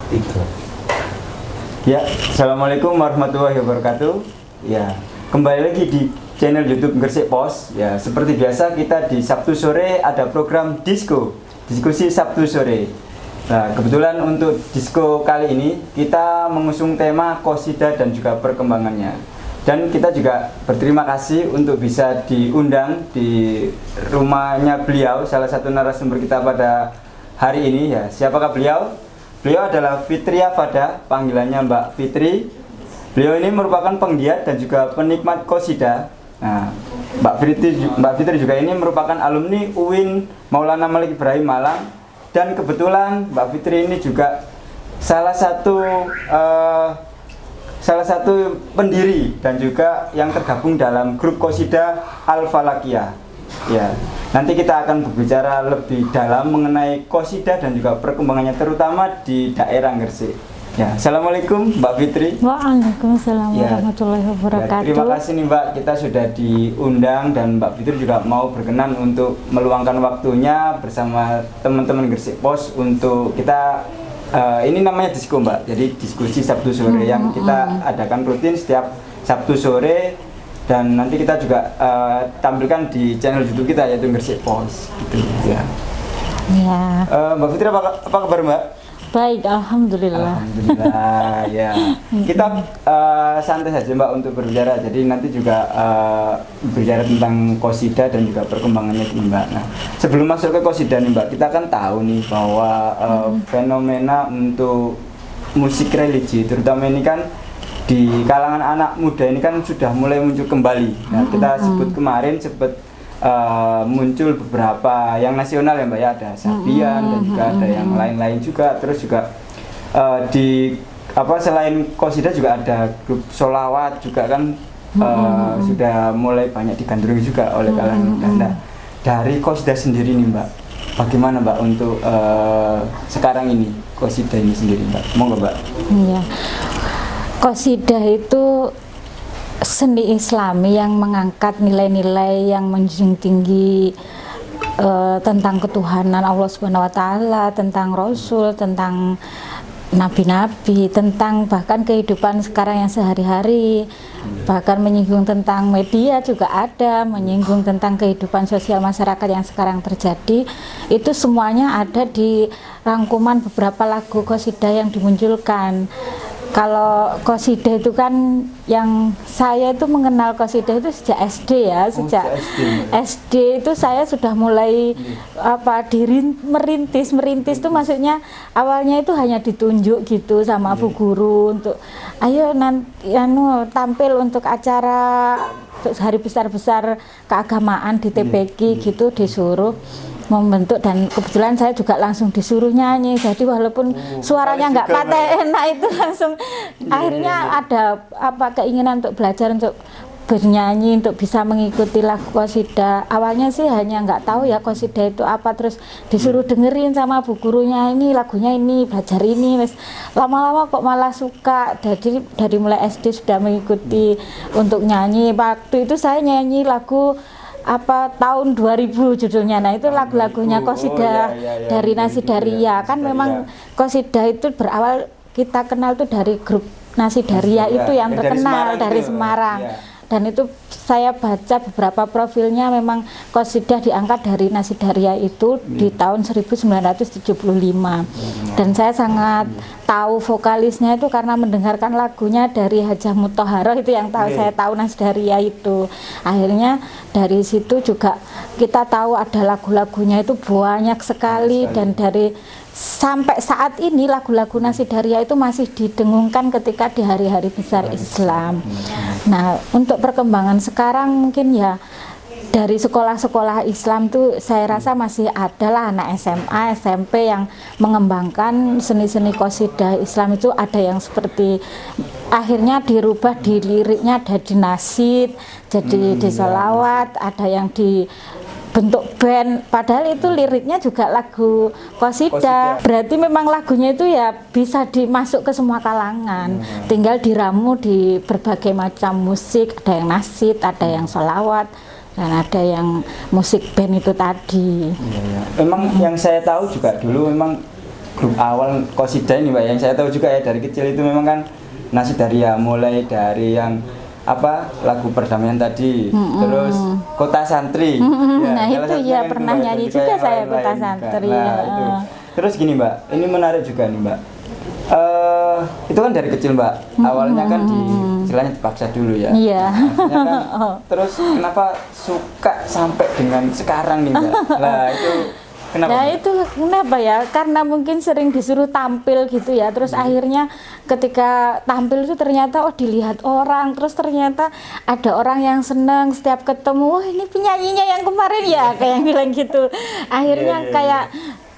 Tiga. Ya, assalamualaikum warahmatullahi wabarakatuh. Ya, kembali lagi di channel YouTube Gresik Pos. Ya, seperti biasa kita di Sabtu sore ada program diskusi Sabtu sore. Nah, kebetulan untuk disko kali ini kita mengusung tema qasidah dan juga perkembangannya. Dan kita juga berterima kasih untuk bisa diundang di rumahnya beliau, salah satu narasumber kita pada hari ini. Ya, siapakah beliau? Beliau adalah Fitria Fada, panggilannya Mbak Fitri. Beliau ini merupakan penggiat dan juga penikmat qasidah. Nah, Mbak Fitri juga ini merupakan alumni UIN Maulana Malik Ibrahim Malang. Dan kebetulan Mbak Fitri ini juga salah satu pendiri dan juga yang tergabung dalam grup qasidah Al-Falakiyah. Ya, nanti kita akan berbicara lebih dalam mengenai qasidah dan juga perkembangannya terutama di daerah Gresik. Ya, assalamualaikum Mbak Fitri. Waalaikumsalam warahmatullahi wabarakatuh. Terima kasih nih Mbak, kita sudah diundang dan Mbak Fitri juga mau berkenan untuk meluangkan waktunya bersama teman-teman Gresik Pos untuk kita ini namanya disko Mbak, jadi diskusi Sabtu sore yang kita adakan rutin setiap Sabtu sore. Dan nanti kita juga tampilkan di channel YouTube kita yaitu Gresik Pos gitu ya. Ya. Mbak Fitri apa kabar Mbak? Baik, alhamdulillah. Alhamdulillah ya. Kita santai saja Mbak untuk berbicara. Jadi nanti juga berbicara tentang qasidah dan juga perkembangannya nih Mbak. Nah, sebelum masuk ke qasidah nih Mbak, kita kan tahu nih bahwa fenomena untuk musik religi terutama ini kan di kalangan anak muda ini kan sudah mulai muncul kembali. Nah, kita sebut kemarin muncul beberapa yang nasional ya Mbak ya, ada Sabian dan juga ada yang lain-lain juga. Terus juga selain qasidah juga ada grup sholawat juga kan sudah mulai banyak digandrungi juga oleh kalangan muda. Nah, dari qasidah sendiri nih Mbak, bagaimana Mbak untuk sekarang ini qasidah ini sendiri Mbak? Monggo Mbak. Iya. Qasidah itu seni Islami yang mengangkat nilai-nilai yang menjunjung tinggi tentang ketuhanan Allah Subhanahu wa taala, tentang Rasul, tentang nabi-nabi, tentang bahkan kehidupan sekarang yang sehari-hari, bahkan menyinggung tentang media juga ada, menyinggung tentang kehidupan sosial masyarakat yang sekarang terjadi. Itu semuanya ada di rangkuman beberapa lagu qasidah yang dimunculkan. Kalau qasidah itu kan yang saya itu mengenal qasidah itu sejak SD ya, sejak SD itu saya sudah mulai merintis itu maksudnya awalnya itu hanya ditunjuk gitu sama bu guru untuk ayo nanti tampil untuk acara hari besar-besar keagamaan di TPQ gitu, disuruh membentuk dan kebetulan saya juga langsung disuruh nyanyi, jadi walaupun suaranya nggak patah enak itu langsung akhirnya ada keinginan untuk belajar untuk bernyanyi, untuk bisa mengikuti lagu qasidah. Awalnya sih hanya nggak tahu ya qasidah itu apa, terus disuruh dengerin sama bu gurunya, ini lagunya ini, belajar ini, lama-lama kok malah suka. Jadi dari mulai SD sudah mengikuti untuk nyanyi. Waktu itu saya nyanyi lagu tahun 2000 judulnya. Nah, itu lagu-lagunya qasidah dari Nasidaria. Kan memang qasidah itu berawal kita kenal tuh dari grup Nasidaria itu yang terkenal dari Semarang. Dan itu saya baca beberapa profilnya, memang qasidah diangkat dari Nasidaria itu di tahun 1975. Dan saya sangat tahu vokalisnya itu karena mendengarkan lagunya dari Hajah Muthaharoh, itu yang tahu saya tahu Nasidaria itu. Akhirnya dari situ juga kita tahu ada lagu-lagunya itu banyak sekali, dan dari sampai saat ini lagu-lagu Nasidaria itu masih didengungkan ketika di hari-hari besar Islam. Nah, untuk perkembangan sekarang mungkin ya dari sekolah-sekolah Islam tuh saya rasa masih ada lah anak SMA, SMP yang mengembangkan seni-seni qasidah Islam. Itu ada yang seperti akhirnya dirubah di liriknya, ada di nasyid, jadi di sholawat, ada yang di bentuk band, padahal itu liriknya juga lagu qasidah. Berarti memang lagunya itu ya bisa dimasuk ke semua kalangan, tinggal diramu di berbagai macam musik, ada yang nasyid, ada yang sholawat, dan ada yang musik band itu tadi. Memang yang saya tahu juga dulu memang grup awal qasidah ini Mbak, yang saya tahu juga ya dari kecil itu memang kan Nasidaria, mulai dari yang apa lagu perdamaian tadi, terus Kota Santri. Nah itu ya pernah nyanyi juga saya Kota Santri. Nah, itu. Terus gini Mbak, ini menarik juga nih Mbak. Itu kan dari kecil Mbak, awalnya kan istilahnya dipaksa dulu ya. Iya. Kan, terus kenapa suka sampai dengan sekarang nih Mbak? Lah itu kenapa? Nah itu kenapa ya? Karena mungkin sering disuruh tampil gitu ya. Terus akhirnya ketika tampil itu ternyata dilihat orang. Terus ternyata ada orang yang seneng setiap ketemu. Wah ini penyanyinya yang kemarin ya, kayak bilang gitu. Akhirnya kayak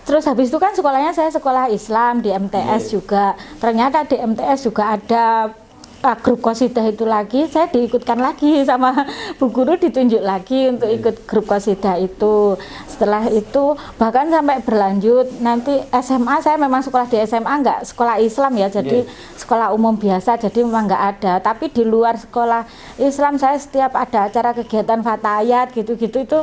terus habis itu kan sekolahnya saya sekolah Islam di MTS juga. Ternyata di MTS juga ada grup qasidah itu lagi, saya diikutkan lagi sama Bu Guru, ditunjuk lagi untuk ikut grup qasidah itu. Setelah itu bahkan sampai berlanjut nanti SMA, saya memang sekolah di SMA enggak sekolah Islam ya, jadi sekolah umum biasa, jadi memang enggak ada. Tapi di luar sekolah Islam saya setiap ada acara kegiatan fatayat gitu-gitu itu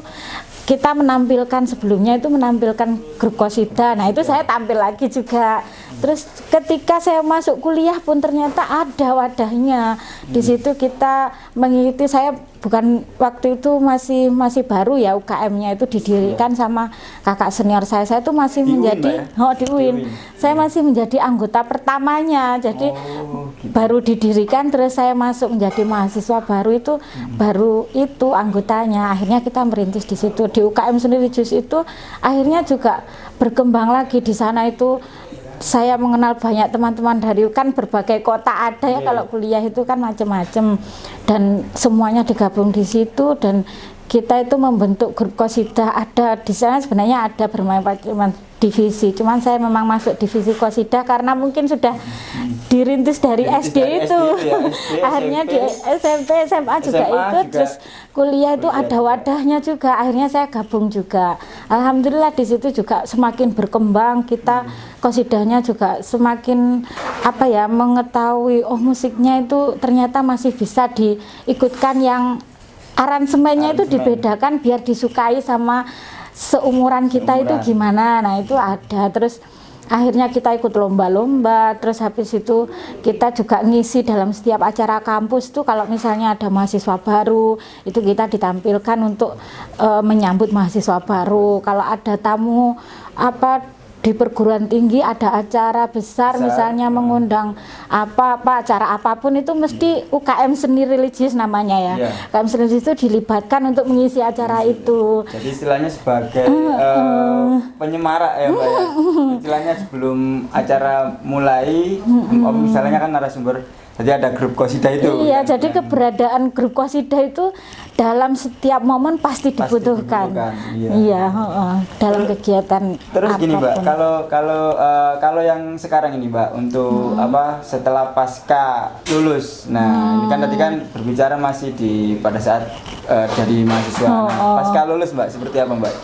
kita menampilkan, sebelumnya itu menampilkan grup qasidah. Nah itu saya tampil lagi juga. Terus ketika saya masuk kuliah pun ternyata ada wadahnya. Di situ kita mengikuti, saya bukan waktu itu masih baru ya, UKM-nya itu didirikan sama kakak senior saya. Saya itu masih menjadi di UIN. Saya masih menjadi anggota pertamanya. Jadi baru didirikan, terus saya masuk menjadi mahasiswa baru itu, baru itu anggotanya. Akhirnya kita merintis di situ. Di UKM sendiri JUS itu akhirnya juga berkembang lagi di sana itu. Saya mengenal banyak teman-teman dari kan berbagai kota ada ya, kalau kuliah itu kan macam-macam dan semuanya digabung di situ, dan kita itu membentuk grup qasidah. Ada di sana sebenarnya ada bermacam divisi, cuman saya memang masuk divisi qasidah karena mungkin sudah dirintis dari SD itu. Akhirnya di SMP SMA juga ikut, terus kuliah itu ada wadahnya juga, akhirnya saya gabung juga. Alhamdulillah di situ juga semakin berkembang, kita qasidahnya juga semakin mengetahui musiknya itu ternyata masih bisa diikutkan, yang aransemennya itu dibedakan biar disukai sama seumuran kita itu gimana. Nah itu ada. Terus akhirnya kita ikut lomba-lomba, terus habis itu kita juga ngisi dalam setiap acara kampus tuh, kalau misalnya ada mahasiswa baru itu kita ditampilkan untuk menyambut mahasiswa baru. Kalau ada tamu di perguruan tinggi ada acara besar misalnya mengundang acara apapun itu mesti UKM seni religius namanya ya. UKM seni religius itu dilibatkan untuk mengisi acara itu. Jadi istilahnya sebagai penyemarak ya Mbak ya. Istilahnya sebelum acara mulai, misalnya kan narasumber, jadi ada grup qasidah itu. Iya, jadi keberadaan grup qasidah itu dalam setiap momen pasti dibutuhkan. Iya, dalam kegiatan. Terus gini Mbak, kalau yang sekarang ini Mbak, untuk setelah pasca lulus. Nah, ini kan tadi kan berbicara masih pada saat jadi mahasiswa. Nah, pasca lulus Mbak, seperti apa Mbak?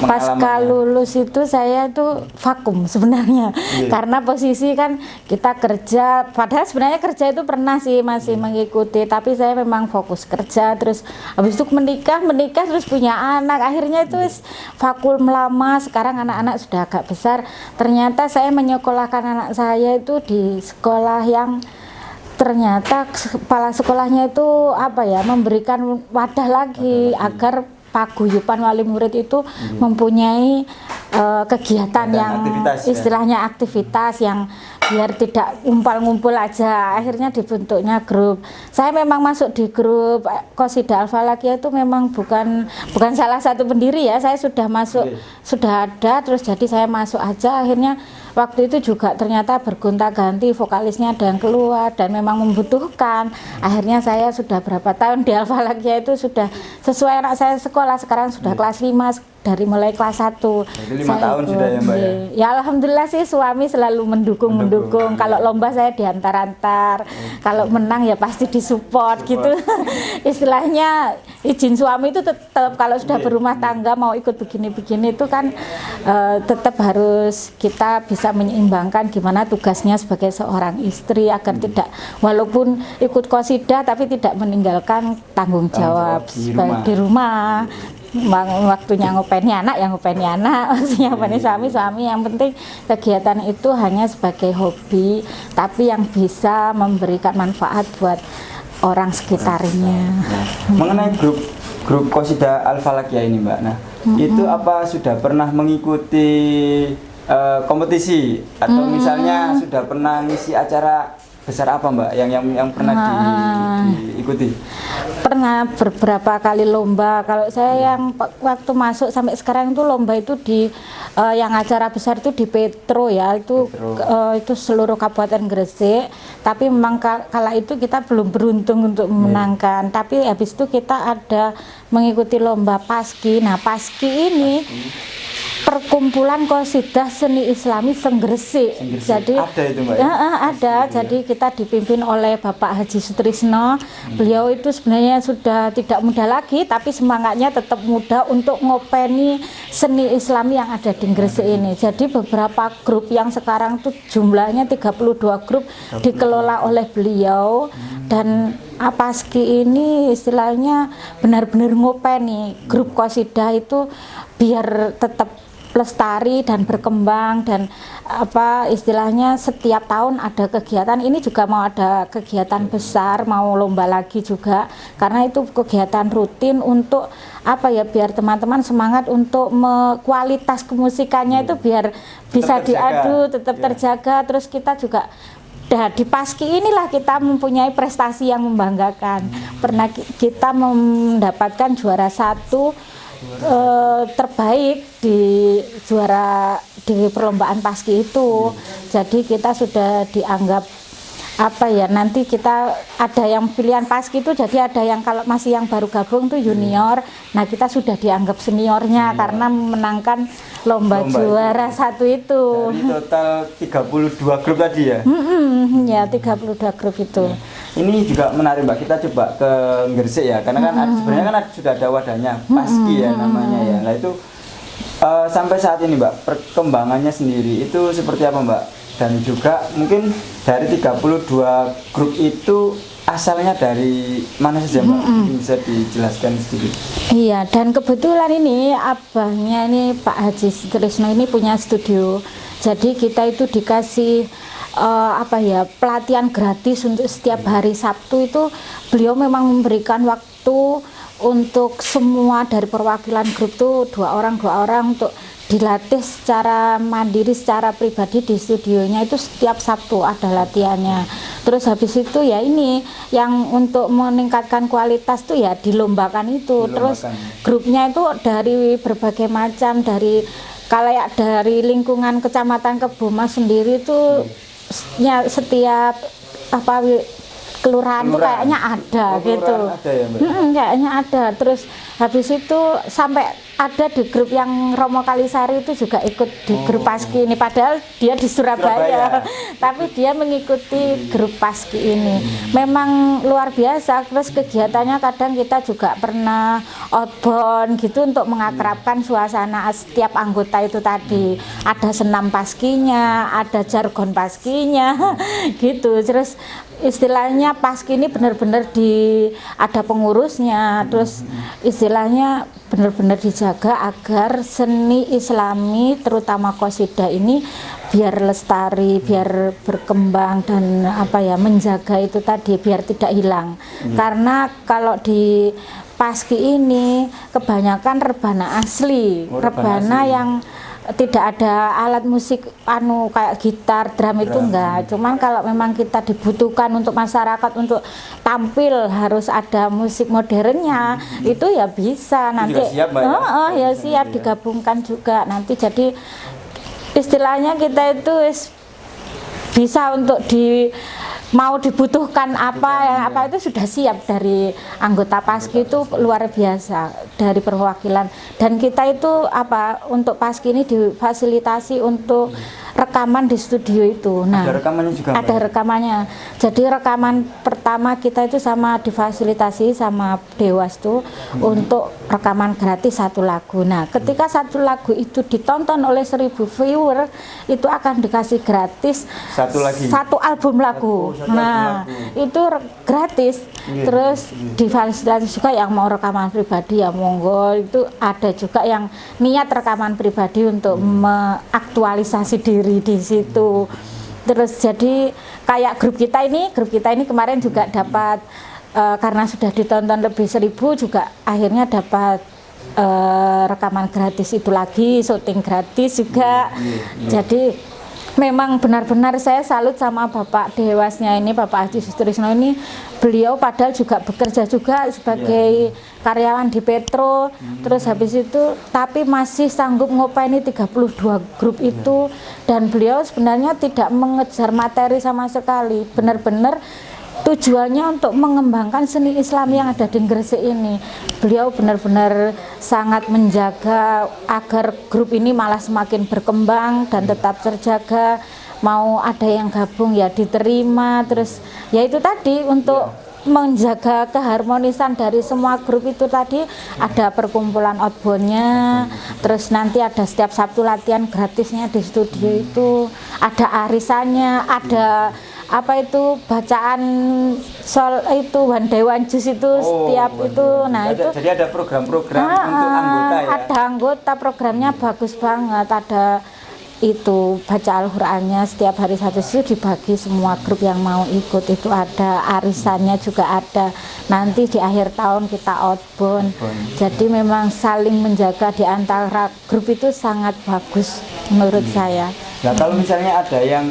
Pasca lulus itu saya itu vakum sebenarnya, karena posisi kan kita kerja, padahal sebenarnya kerja itu pernah sih masih mengikuti, tapi saya memang fokus kerja, terus habis itu menikah terus punya anak, akhirnya itu vakum lama. Sekarang anak-anak sudah agak besar, ternyata saya menyekolahkan anak saya itu di sekolah yang ternyata kepala sekolahnya itu memberikan wadah lagi agar paguyuban wali murid itu mempunyai kegiatan yang istilahnya aktivitas yang biar tidak ngumpul aja. Akhirnya dibentuknya grup. Saya memang masuk di grup Qasidah Al-Falaqiyah itu memang bukan salah satu pendiri ya. Saya sudah masuk, sudah ada, terus jadi saya masuk aja. Akhirnya waktu itu juga ternyata bergonta-ganti, vokalisnya ada yang keluar dan memang membutuhkan. Akhirnya saya sudah berapa tahun di Al-Falaqiyah itu sudah sesuai anak saya sekolah, sekarang sudah kelas 5, dari mulai kelas 1. Jadi 5 tahun sudah ya Mbak ya? Ya alhamdulillah sih, suami selalu mendukung. Kalau lomba saya diantar-antar, kalau menang ya pasti disupport gitu. Istilahnya izin suami itu tetap, kalau sudah berumah tangga mau ikut begini-begini itu kan tetap harus kita bisa menyeimbangkan gimana tugasnya sebagai seorang istri agar tidak, walaupun ikut qasidah tapi tidak meninggalkan tanggung jawab di rumah. waktunya ngopeni anak yang ngopeni anak, waktunya ngopeni suami. Yang penting kegiatan itu hanya sebagai hobi, tapi yang bisa memberikan manfaat buat orang sekitarnya. Nah, mengenai grup Qasidah Al-Falaqiyah ini Mbak, nah itu apa sudah pernah mengikuti kompetisi atau misalnya sudah pernah ngisi acara besar apa Mbak yang pernah diikuti? Pernah beberapa kali lomba. Kalau saya yang waktu masuk sampai sekarang itu lomba itu di yang acara besar itu di Petro ya, itu itu seluruh Kabupaten Gresik. Tapi memang kala itu kita belum beruntung untuk memenangkan. Tapi habis itu kita ada mengikuti lomba Paski. Nah, Paski ini perkumpulan Qasidah Seni Islami Senggresik. Jadi ada itu Mbak? Ya, ada. Jadi kita dipimpin oleh Bapak Haji Sutrisno. Beliau itu sebenarnya sudah tidak muda lagi, tapi semangatnya tetap muda untuk ngopeni seni Islami yang ada di Gresik ini. Jadi beberapa grup yang sekarang tuh jumlahnya 32 grup dikelola oleh beliau, dan Paski ini istilahnya benar-benar ngopeni grup qasidah itu biar tetap lestari dan berkembang, dan istilahnya setiap tahun ada kegiatan. Ini juga mau ada kegiatan besar, mau lomba lagi juga, karena itu kegiatan rutin untuk biar teman-teman semangat untuk kualitas kemusikannya itu biar bisa diadu, tetap terjaga. Terus kita juga di Paski inilah kita mempunyai prestasi yang membanggakan. Pernah kita mendapatkan juara 1 terbaik di perlombaan Paski itu. Jadi kita sudah dianggap nanti kita ada yang pilihan Paski itu, jadi ada yang kalau masih yang baru gabung tuh junior. Nah, kita sudah dianggap seniornya karena memenangkan lomba juara itu. 1 itu. Dari total 32 grup tadi ya? Ya, 32 grup itu. Ini juga menarik Mbak, kita coba ke Gresik ya, karena kan sebenarnya kan sudah ada wadahnya, Paski ya namanya ya. Nah itu sampai saat ini Mbak, perkembangannya sendiri itu seperti apa Mbak? Dan juga mungkin dari 32 grup itu asalnya dari mana saja Mbak? Mungkin bisa dijelaskan sedikit. Iya, dan kebetulan ini abahnya ini Pak Haji Sutrisno ini punya studio. Jadi kita itu dikasih pelatihan gratis untuk setiap hari Sabtu. Itu beliau memang memberikan waktu untuk semua dari perwakilan grup tuh 2 orang untuk dilatih secara mandiri, secara pribadi di studionya. Itu setiap Sabtu ada latihannya. Terus habis itu ya ini yang untuk meningkatkan kualitas tuh ya dilombakan itu. Terus grupnya itu dari berbagai macam, dari lingkungan Kecamatan Kebomas sendiri itu ya, setiap kelurahan tuh kayaknya ada gitu. Ada ya, Mbak? Kayaknya ada. Terus habis itu sampai ada di grup yang Romo Kalisari itu juga ikut di grup Paski ini, padahal dia di Surabaya. Tapi dia mengikuti grup Paski ini. Memang luar biasa. Terus kegiatannya kadang kita juga pernah outbound gitu untuk mengakrabkan suasana setiap anggota itu tadi. Ada senam Paskinya, ada jargon Paskinya gitu. Terus istilahnya Paski ini benar-benar ada pengurusnya. Terus istilahnya benar-benar dijaga agar seni Islami terutama qasidah ini biar lestari, biar berkembang, dan menjaga itu tadi biar tidak hilang. Karena kalau di Paski ini kebanyakan rebana asli, rebana yang tidak ada alat musik kayak gitar, drum itu enggak. Cuman kalau memang kita dibutuhkan untuk masyarakat untuk tampil harus ada musik modernnya, itu ya bisa nanti. Siap, Mbak, ya siap digabungkan juga nanti. Jadi istilahnya kita itu bisa untuk mau dibutuhkan apa itu sudah siap dari anggota Paski. Itu luar biasa dari perwakilan. Dan kita itu untuk Paski ini difasilitasi untuk rekaman di studio itu. Nah, ada rekamannya juga, ada rekamannya. Jadi rekaman pertama kita itu sama difasilitasi sama Dewas tuh untuk rekaman gratis 1 lagu. Nah, ketika 1 lagu itu ditonton oleh 1000 viewer, itu akan dikasih gratis 1 album lagu. Nah, itu gratis. Terus difasilitasi juga yang mau rekaman pribadi ya monggo, itu ada juga yang niat rekaman pribadi untuk mengaktualisasi diri di situ. Terus jadi kayak grup kita ini kemarin juga dapat karena sudah ditonton lebih 1000 juga akhirnya dapat rekaman gratis itu lagi, syuting gratis juga. Jadi memang benar-benar saya salut sama Bapak Dewasnya ini, Bapak Haji Sutrisno ini. Beliau padahal juga bekerja juga sebagai karyawan di Petro, terus habis itu tapi masih sanggup ngopaini 32 grup itu, dan beliau sebenarnya tidak mengejar materi sama sekali, benar-benar tujuannya untuk mengembangkan seni Islam yang ada di Gresik ini. Beliau benar-benar sangat menjaga agar grup ini malah semakin berkembang dan tetap terjaga. Mau ada yang gabung ya diterima, terus ya itu tadi untuk menjaga keharmonisan dari semua grup itu tadi. Ada perkumpulan outboundnya, terus nanti ada setiap Sabtu latihan gratisnya di studio itu, ada arisannya, ada apa itu bacaan itu Dewan Jus itu setiap itu. Nah itu jadi ada program-program untuk anggota ya, ada anggota, programnya bagus banget. Ada itu baca Al-Qur'annya setiap hari 1 itu dibagi semua grup yang mau ikut, itu ada arisannya juga ada. Nanti di akhir tahun kita outbound. Jadi memang saling menjaga di antara grup itu sangat bagus menurut saya. Nah kalau misalnya ada yang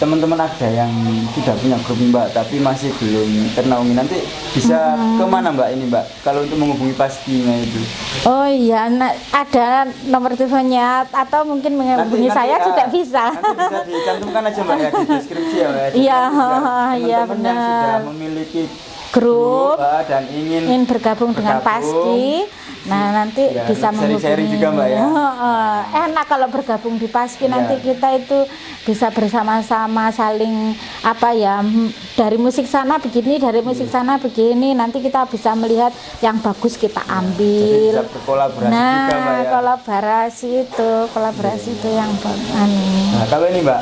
teman-teman ada yang sudah punya grup Mbak tapi masih belum ternaungi, nanti bisa kemana Mbak ini Mbak kalau untuk menghubungi pastinya itu? Oh iya, ada nomor teleponnya atau mungkin menghubungi saya juga bisa. Nanti bisa dicantumkan aja Mbak ya di deskripsi ya Mbak. Iya, iya benar. Yang sudah memiliki grup dan ingin bergabung dengan Paski. Nah nanti ya, bisa sharing juga Mbak ya. Enak kalau bergabung di Paski, nanti kita itu bisa bersama-sama saling apa ya, dari musik sana begini, dari musik sana begini, nanti kita bisa melihat yang bagus kita ambil. Jadi bisa berkolaborasi nah, juga Mbak ya. Kolaborasi itu yang Nah kalau ini Mbak,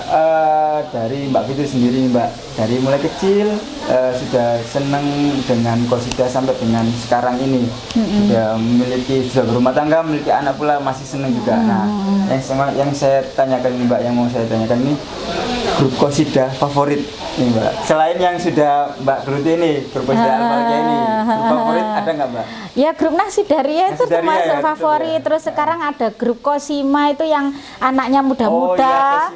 dari Mbak Fitri sendiri Mbak, dari mulai kecil sudah senang dengan qasidah sampai dengan sekarang ini, sudah berumah tangga, memiliki anak pula, masih senang juga. Nah yang saya tanyakan ini Mbak, yang mau saya tanyakan ini, grup qasidah favorit nih Mbak, selain yang sudah Mbak geluti ini, grup qasidah Al-Falqiyah ini, grup favorit ada nggak Mbak? Ya grup Nasidaria itu termasuk favorit. Terus sekarang ada grup Kosima itu yang anaknya muda-muda.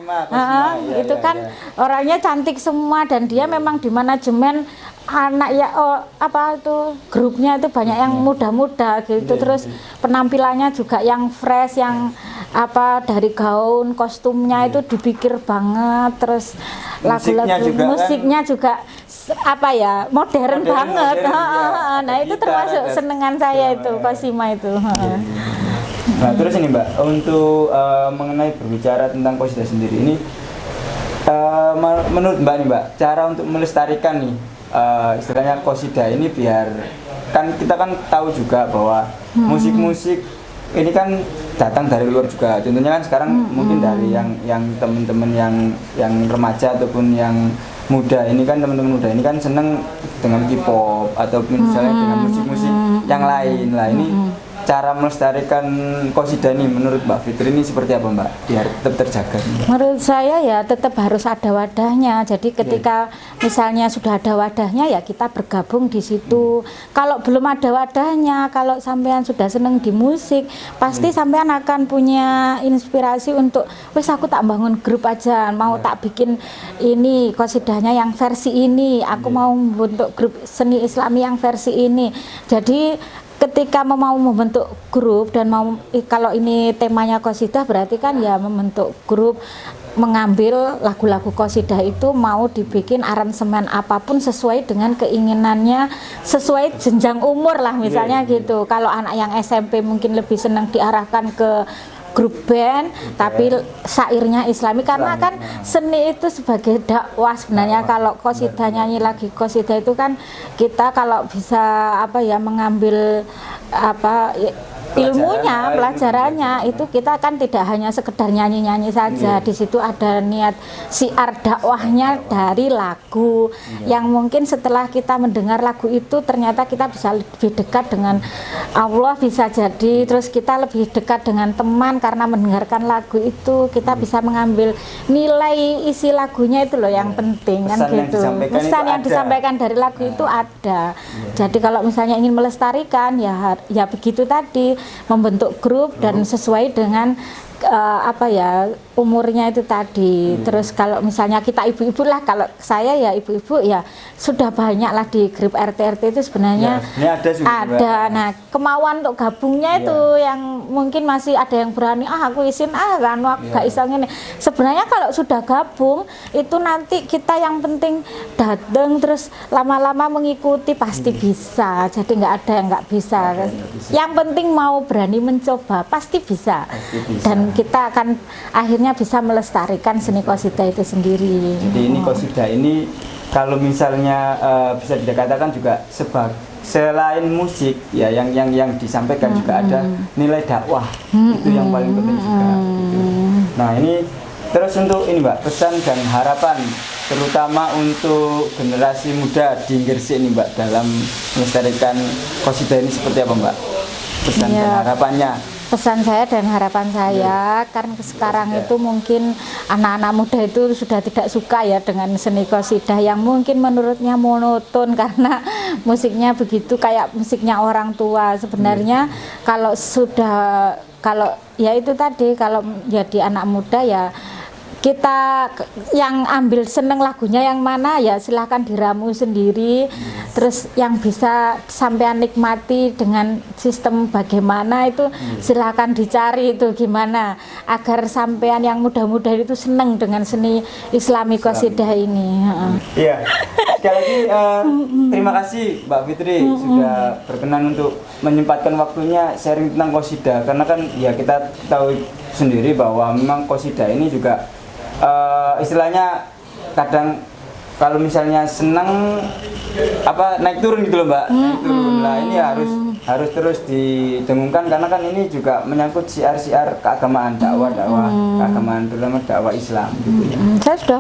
Itu kan orangnya cantik semua, dan dia memang di manajemen anak ya apa itu grupnya itu banyak yang muda-muda gitu. Terus penampilannya juga yang fresh, yang apa dari gaun kostumnya itu dipikir banget. Terus lagu-lagu musiknya juga apa ya modern banget. Nah itu termasuk senengan saya itu Kosima itu. Nah terus ini Mbak, untuk mengenai berbicara tentang qasidah sendiri ini, menurut Mbak nih Mbak, cara untuk melestarikan nih istilahnya qasidah ini, biar kan kita kan tahu juga bahwa musik-musik ini kan datang dari luar juga. Contohnya kan sekarang mungkin dari yang teman-teman yang remaja ataupun yang muda ini kan, teman-teman muda ini kan seneng dengan K-pop ataupun misalnya dengan musik-musik yang lain lah. Ini cara melestarikan qasidah ini menurut Mbak Fitri ini seperti apa Mbak, biar tetap terjaga? Menurut saya ya tetap harus ada wadahnya. Jadi ketika misalnya sudah ada wadahnya ya kita bergabung di situ. Kalau belum ada wadahnya, kalau sampean sudah seneng di musik, pasti sampean akan punya inspirasi untuk wes aku tak bangun grup aja, mau tak bikin ini qasidahnya yang versi ini, aku mau bentuk grup seni Islami yang versi ini. Jadi ketika mau membentuk grup dan mau, kalau ini temanya qasidah berarti kan ya membentuk grup, mengambil lagu-lagu qasidah itu mau dibikin aransemen apapun sesuai dengan keinginannya, sesuai jenjang umur lah misalnya gitu. Kalau anak yang SMP mungkin lebih senang diarahkan ke grup band tapi syairnya Islami, karena kan seni itu sebagai dakwah sebenarnya. Kalau qasidah, nyanyi lagi qasidah itu kan kita kalau bisa apa ya, mengambil apa ilmunya, pelajarannya itu kita kan tidak hanya sekedar nyanyi-nyanyi saja. Di situ ada niat syiar dakwahnya dari lagu yang mungkin setelah kita mendengar lagu itu ternyata kita bisa lebih dekat dengan Allah, bisa jadi terus kita lebih dekat dengan teman karena mendengarkan lagu itu. Kita bisa mengambil nilai isi lagunya itu loh yang penting kan gitu. Pesan yang disampaikan dari lagu itu ada. Jadi kalau misalnya ingin melestarikan ya begitu tadi, membentuk grup dan sesuai dengan apa ya umurnya itu tadi. Terus kalau misalnya kita ibu-ibu lah, kalau saya ya ibu-ibu ya sudah banyak lah di grup RT itu sebenarnya ada. Nah kemauan untuk gabungnya itu yang mungkin masih ada yang berani, aku isin kan aku gak iseng ini. Sebenarnya kalau sudah gabung itu nanti kita yang penting datang terus lama-lama mengikuti pasti bisa. Jadi nggak ada yang nggak bisa. Yang penting mau berani mencoba pasti bisa. Dan kita akan akhirnya bisa melestarikan seni qasidah itu sendiri. Jadi ini qasidah ini kalau misalnya bisa dikatakan juga selain musik ya yang disampaikan juga ada nilai dakwah, itu yang paling penting juga gitu. Nah ini terus untuk ini Mbak, pesan dan harapan terutama untuk generasi muda di Gresik ini Mbak dalam melestarikan qasidah ini seperti apa Mbak? Pesan dan harapannya. Pesan saya dan harapan saya, karena sekarang itu mungkin anak-anak muda itu sudah tidak suka ya dengan seni qasidah yang mungkin menurutnya monoton karena musiknya begitu kayak musiknya orang tua. Sebenarnya kalau ya itu tadi, kalau jadi anak muda ya kita yang ambil seneng lagunya yang mana ya silahkan diramu sendiri. Terus yang bisa sampean nikmati dengan sistem bagaimana itu silahkan dicari itu gimana agar sampean yang muda-muda itu seneng dengan seni Islami qasidah ini. Iya, sekali lagi terima kasih Mbak Fitri sudah berkenan untuk menyempatkan waktunya sharing tentang qasidah, karena kan ya kita tahu sendiri bahwa memang qasidah ini juga istilahnya kadang kalau misalnya senang apa naik turun gitu loh Mbak, naik turun. Nah ini harus terus didengungkan karena kan ini juga menyangkut siar-siar keagamaan, dakwah keagamaan, terutama dakwah Islam gitu ya. Saya sudah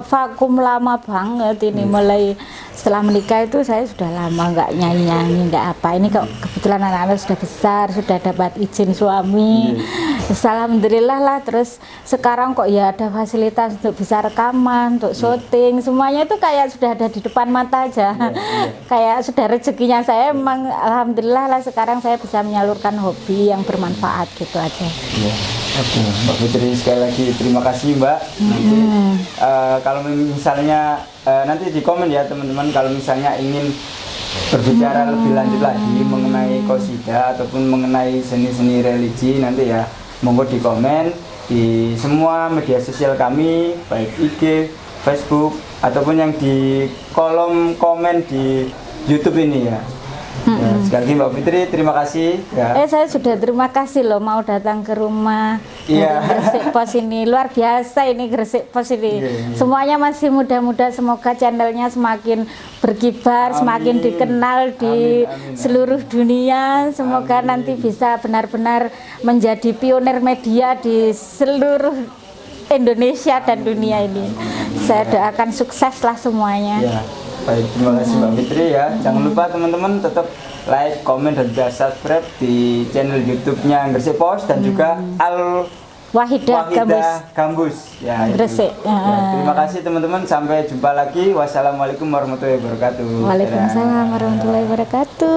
vakum lama banget ini, mulai setelah menikah itu saya sudah lama nggak nyanyi-nyanyi, nggak apa. Ini kok kebetulan anak-anak sudah besar, sudah dapat izin suami. Alhamdulillah lah. Terus sekarang kok ya ada fasilitas untuk bisa rekaman, untuk syuting, semuanya itu kayak sudah ada di depan mata aja. Kayak sudah rezekinya saya, emang alhamdulillah lah sekarang saya bisa menyalurkan hobi yang bermanfaat gitu aja. Oke, Mbak Fitri sekali lagi terima kasih Mbak. Nanti kalau misalnya nanti di komen ya teman-teman, kalau misalnya ingin berbicara lebih lanjut lagi mengenai qasidah ataupun mengenai seni-seni religi, nanti ya monggo di komen di semua media sosial kami, baik IG, Facebook ataupun yang di kolom komen di YouTube ini ya. Ya, sekali lagi Mbak Fitri terima kasih ya. Saya sudah terima kasih loh mau datang ke rumah Gresik Pos ini, luar biasa ini Gresik Pos ini. Semuanya masih muda-muda, semoga channelnya semakin berkibar, semakin dikenal di seluruh dunia. Semoga nanti bisa benar-benar menjadi pionir media di seluruh Indonesia dan dunia ini. Saya doakan sukses lah semuanya. Baik, terima kasih Mbak Fitri ya. Jangan lupa teman-teman tetap like, komen, dan juga subscribe di channel YouTube-nya Gresik Pos dan juga Al Wahidah Gambus ya, Gresik. Terima kasih teman-teman, sampai jumpa lagi. Wassalamualaikum warahmatullahi wabarakatuh. Waalaikumsalam warahmatullahi wabarakatuh.